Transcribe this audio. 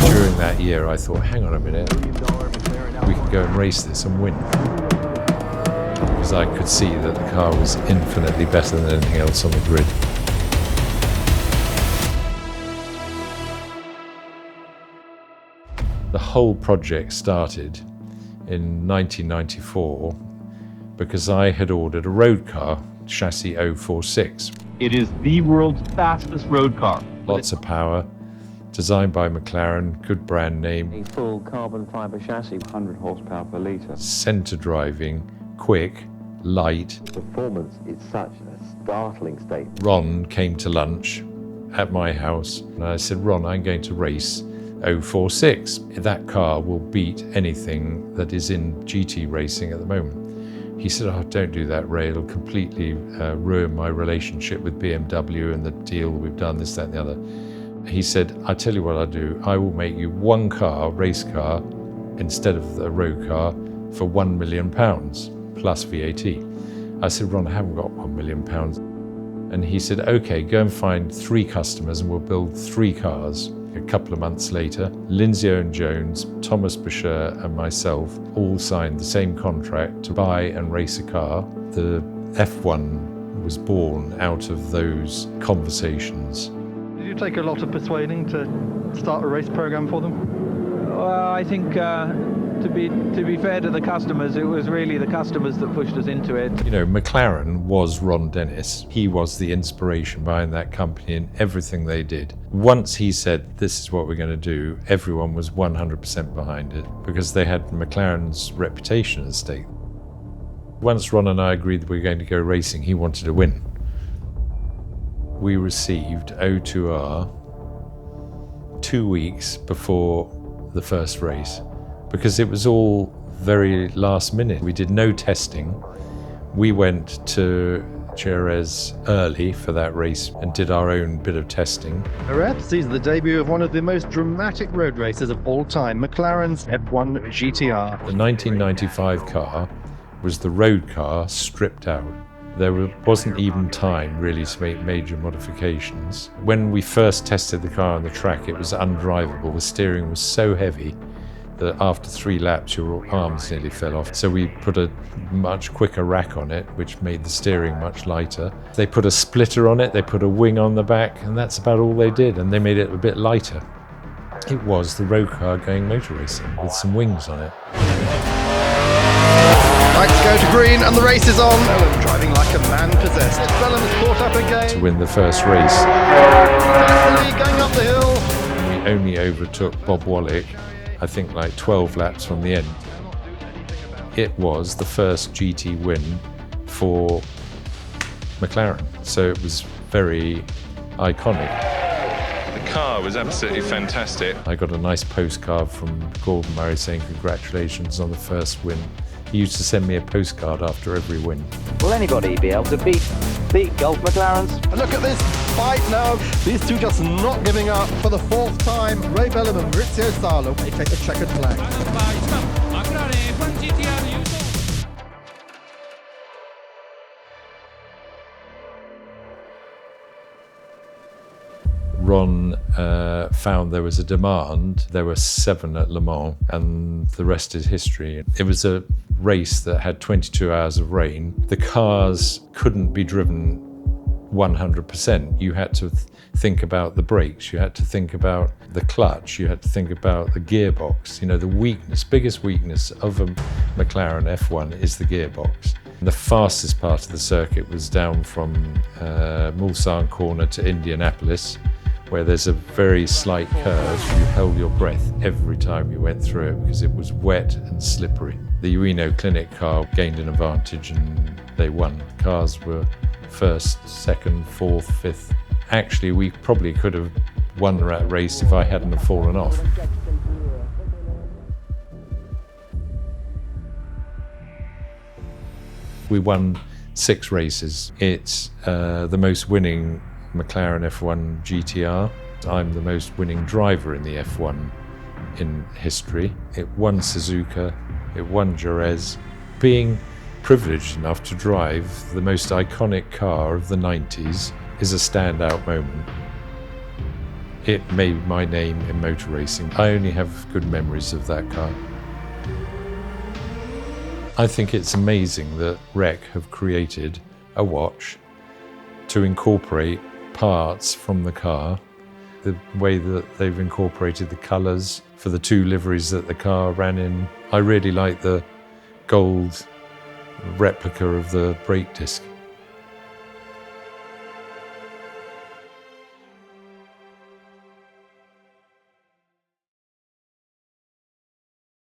During that year, I thought, hang on a minute, we can go and race this and win. Because I could see that the car was infinitely better than anything else on the grid. The whole project started in 1994 because I had ordered a road car, chassis 046. It is the world's fastest road car. Lots of power, designed by McLaren, good brand name. A full carbon fibre chassis, 100 horsepower per litre. Centre driving, quick, light. Performance is such a startling statement. Ron came to lunch at my house and I said, Ron, I'm going to race 046. That car will beat anything that is in GT racing at the moment. He said, oh, don't do that, Ray. It'll completely ruin my relationship with BMW and the deal we've done, this, that, and the other. He said, I tell you what I'll do. I will make you one car, race car, instead of a road car for £1 million plus VAT. I said, Ron, I haven't got £1 million. And he said, okay, go and find 3 customers and we'll build 3 cars. A couple of months later, Lindsay Owen-Jones, Thomas Boucher and myself all signed the same contract to buy and race a car. The F1 was born out of those conversations. Did you take a lot of persuading to start a race program for them? Well, I think to be fair to the customers, it was really the customers that pushed us into it. You know, McLaren was Ron Dennis. He was the inspiration behind that company and everything they did. Once he said, this is what we're going to do, everyone was 100% behind it because they had McLaren's reputation at stake. Once Ron and I agreed that we were going to go racing, he wanted to win. We received O2R 2 weeks before the first race because it was all very last minute. We did no testing. We went to Jerez early for that race and did our own bit of testing. Jerez sees the debut of one of the most dramatic road races of all time, McLaren's F1 GTR. The 1995 car was the road car stripped out. There wasn't even time really to make major modifications. When we first tested the car on the track, it was undrivable. The steering was so heavy that after 3 laps your arms nearly fell off. So we put a much quicker rack on it, which made the steering much lighter. They put a splitter on it, they put a wing on the back, and that's about all they did, and they made it a bit lighter. It was the road car going motor racing with some wings on it. Lights go to green and the race is on. Bellm driving like a man possessed. Bellm is caught up again. To win the first race. Going up the hill. We only overtook Bob Wallach, I think like 12 laps from the end. It was the first GT win for McLaren, so it was very iconic. The car was absolutely fantastic. I got a nice postcard from Gordon Murray saying congratulations on the first win. He used to send me a postcard after every win. Will anybody be able to beat Gulf McLarens? And look at this fight now. These two just not giving up for the 4th time. Ray Bellm and Maurizio Salo, they take the checkered flag. McLaren F1 GTR user. Ron found there was a demand. There were 7 at Le Mans, and the rest is history. It was a race that had 22 hours of rain. The cars couldn't be driven 100%. You had to think about the brakes, you had to think about the clutch, you had to think about the gearbox. You know, the biggest weakness of a McLaren F1 is the gearbox. The fastest part of the circuit was down from Mulsanne Corner to Indianapolis, where there's a very slight curve. You held your breath every time you went through it because it was wet and slippery. The Ueno Clinic car gained an advantage and they won. Cars were 1st, 2nd, 4th, 5th. Actually, we probably could have won that race if I hadn't have fallen off. We won 6 races. It's the most winning McLaren F1 GTR. I'm the most winning driver in the F1 in history. It won Suzuka, it won Jerez. Being privileged enough to drive the most iconic car of the 90s is a standout moment. It made my name in motor racing. I only have good memories of that car. I think it's amazing that REC have created a watch to incorporate parts from the car. The way that they've incorporated the colours for the 2 liveries that the car ran in. I really like the gold replica of the brake disc.